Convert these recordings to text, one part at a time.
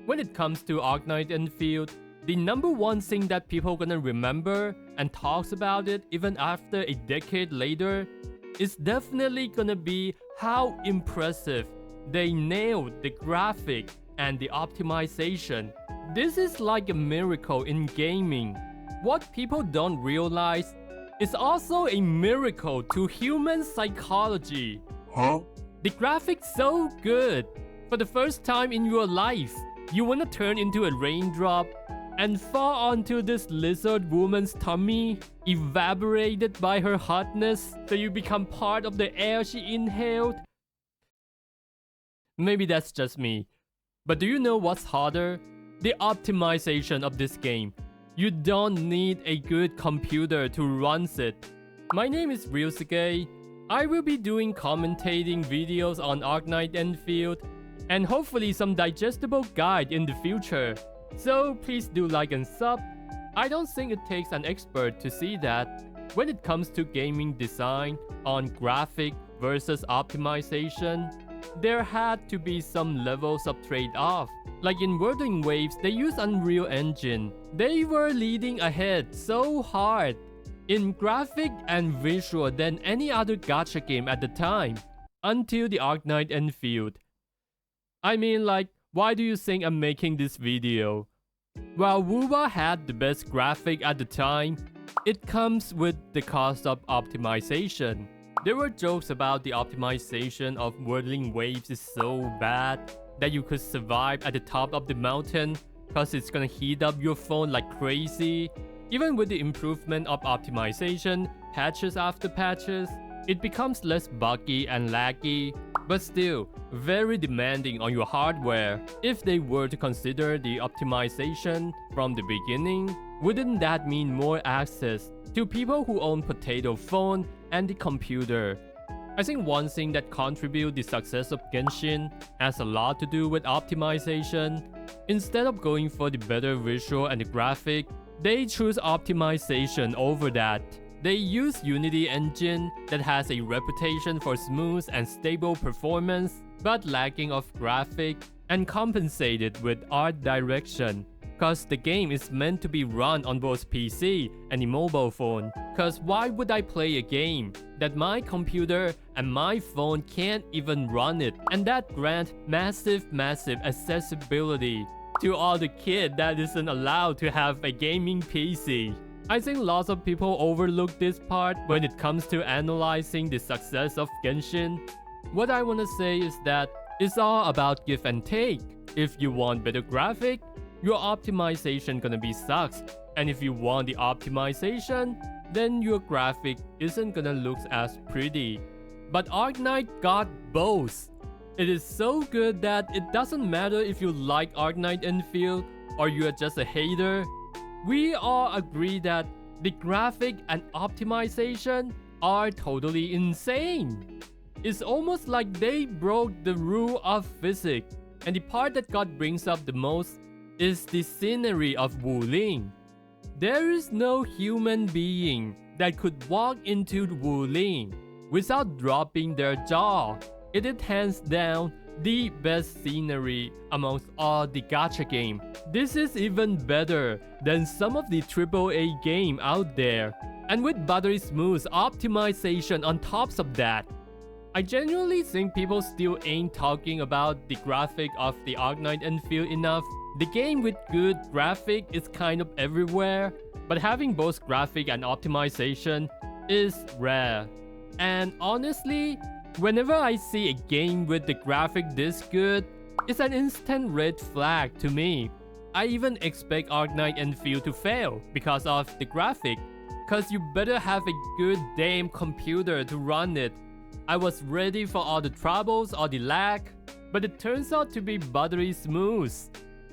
When it comes to Arknights Endfield, the number one thing that people gonna remember and talks about it even after a decade later is definitely gonna be how impressive they nailed the graphic and the optimization. This is like a miracle in gaming. What people don't realize is also a miracle to human psychology. Huh? The graphics so good. For the first time in your life, you wanna turn into a raindrop and fall onto this lizard woman's tummy, evaporated by her hotness, so you become part of the air she inhaled? Maybe that's just me. But do you know what's harder? The optimization of this game. You don't need a good computer to run it. My name is Ryu. I will be doing commentating videos on Arknights Endfield and hopefully some digestible guide in the future. So please do like and sub. I don't think it takes an expert to see that when it comes to gaming design on graphic versus optimization, there had to be some levels of trade-off. Like in Whirling Waves, they use Unreal Engine. They were leading ahead so hard in graphic and visual than any other gacha game at the time, until the Arknights Endfield. I mean, like, why do you think I'm making this video? While WoWa had the best graphic at the time, it comes with the cost of optimization. There were jokes about the optimization of Whirling Waves is so bad that you could survive at the top of the mountain cause it's gonna heat up your phone like crazy. Even with the improvement of optimization, patches after patches, it becomes less buggy and laggy, but still very demanding on your hardware. If they were to consider the optimization from the beginning, wouldn't that mean more access to people who own potato phone and the computer? I think one thing that contributes the success of Genshin has a lot to do with optimization. Instead of going for the better visual and the graphic, they choose optimization over that. They use Unity engine that has a reputation for smooth and stable performance, but lacking of graphic, and compensated with art direction. Cause the game is meant to be run on both PC and the mobile phone. Cause why would I play a game that my computer and my phone can't even run it, and that grant massive accessibility to all the kid that isn't allowed to have a gaming PC? I think lots of people overlook this part when it comes to analyzing the success of Genshin. What I wanna say is that it's all about give and take. If you want better graphic, your optimization gonna be sucks. And if you want the optimization, then your graphic isn't gonna look as pretty. But Arknights got both. It is so good that it doesn't matter if you like Arknights Endfield or you are just a hater. We all agree that the graphic and optimization are totally insane. It's almost like they broke the rule of physics. And the part that God brings up the most is the scenery of Wuling. There is no human being that could walk into Wuling without dropping their jaw. It is hands down the best scenery amongst all the gacha game. This is even better than some of the AAA game out there. And with buttery smooth optimization on top of that, I genuinely think people still ain't talking about the graphic of the Arknights Endfield enough. The game with good graphic is kind of everywhere, but having both graphic and optimization is rare. And honestly, whenever I see a game with the graphic this good, it's an instant red flag to me. I even expect Arknights Endfield to fail because of the graphic, cause you better have a good damn computer to run it. I was ready for all the troubles or the lag, but it turns out to be buttery smooth.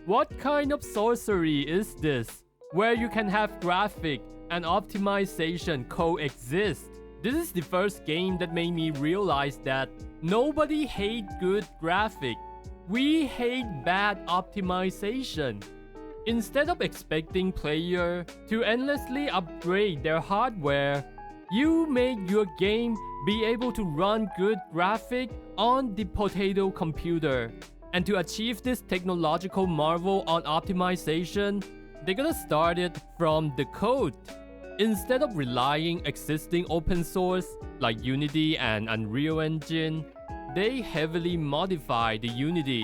What kind of sorcery is this, where you can have graphic and optimization coexist? This is the first game that made me realize that nobody hates good graphic. We hate bad optimization. Instead of expecting player to endlessly upgrade their hardware, you make your game be able to run good graphic on the potato computer. And to achieve this technological marvel on optimization, they're gonna start it from the code. Instead of relying existing open source like Unity and Unreal Engine, they heavily modify the Unity.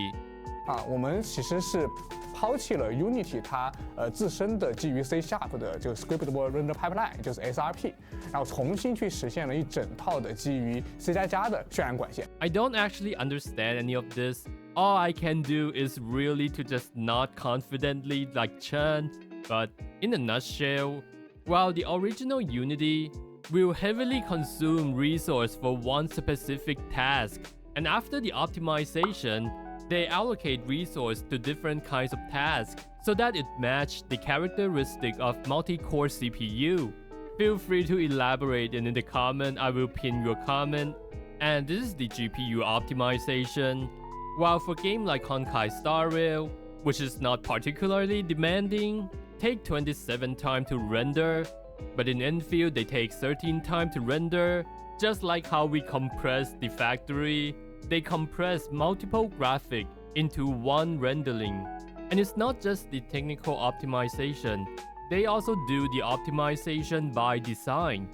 我们其实是抛弃了 Unity 它自身的基于 C# 的就 Scriptable Render Pipeline， 就是 SRP， 然后重新去实现了一整套的基于 C++ 的渲染管线。I don't actually understand any of this. All I can do is really to just not confidently like churn. But in a nutshell, while the original Unity will heavily consume resource for one specific task, and after the optimization, they allocate resource to different kinds of tasks so that it matches the characteristic of multi-core CPU. Feel free to elaborate and in the comment I will pin your comment. And this is the GPU optimization. While for game like Honkai Star Rail, which is not particularly demanding, take 27 time to render, but in Endfield they take 13 time to render. Just like how we compress the factory, they compress multiple graphics into one rendering. And it's not just the technical optimization, they also do the optimization by design.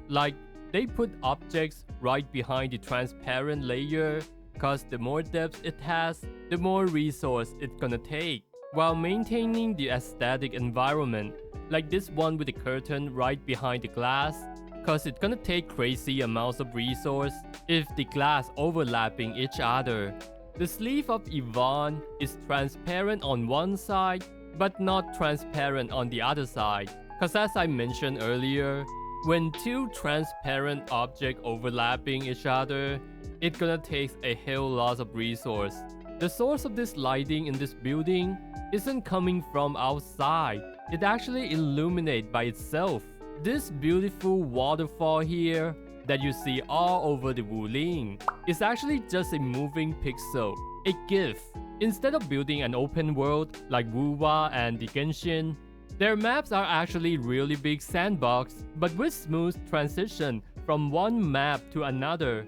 Like, they put objects right behind the transparent layer, cause the more depth it has, the more resource it's gonna take, while maintaining the aesthetic environment. Like this one with the curtain right behind the glass, cause it's gonna take crazy amounts of resource if the glass overlapping each other. The sleeve of Yvonne is transparent on one side, but not transparent on the other side. Cause as I mentioned earlier, when two transparent objects overlapping each other, it's gonna take a hell lot of resource. The source of this lighting in this building isn't coming from outside, it actually illuminates by itself. This beautiful waterfall here that you see all over the Wuling is actually just a moving pixel, a GIF. Instead of building an open world like Wuwa and the Genshin, their maps are actually really big sandbox, but with smooth transition from one map to another.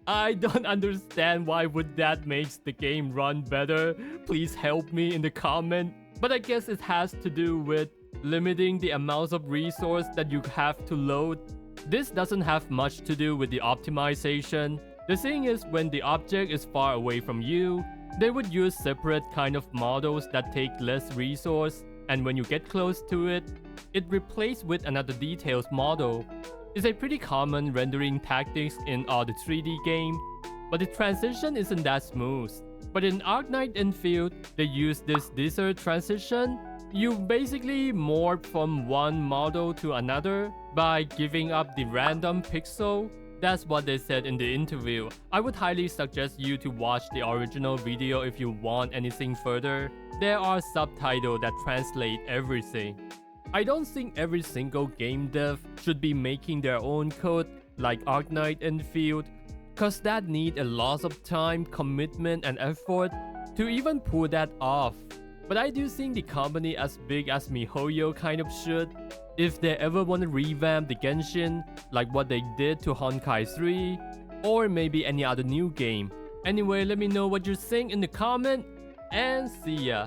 I don't understand why would that makes the game run better. Please help me in the comment. But I guess it has to do with limiting the amounts of resource that you have to load. This doesn't have much to do with the optimization. The thing is, when the object is far away from you, they would use separate kind of models that take less resource, and when you get close to it, it replaced with another details model. It's a pretty common rendering tactics in all the 3D game, but the transition isn't that smooth. But in Arknights Endfield, they use this desert transition. You basically morph from one model to another by giving up the random pixel. That's what they said in the interview. I would highly suggest you to watch the original video if you want anything further. There are subtitles that translate everything. I don't think every single game dev should be making their own code like Arknights Endfield, cause that need a lot of time, commitment and effort to even pull that off. But I do think the company as big as MiHoYo kind of should, if they ever want to revamp the Genshin like what they did to Honkai 3, or maybe any other new game. Anyway, let me know what you think in the comment, and see ya!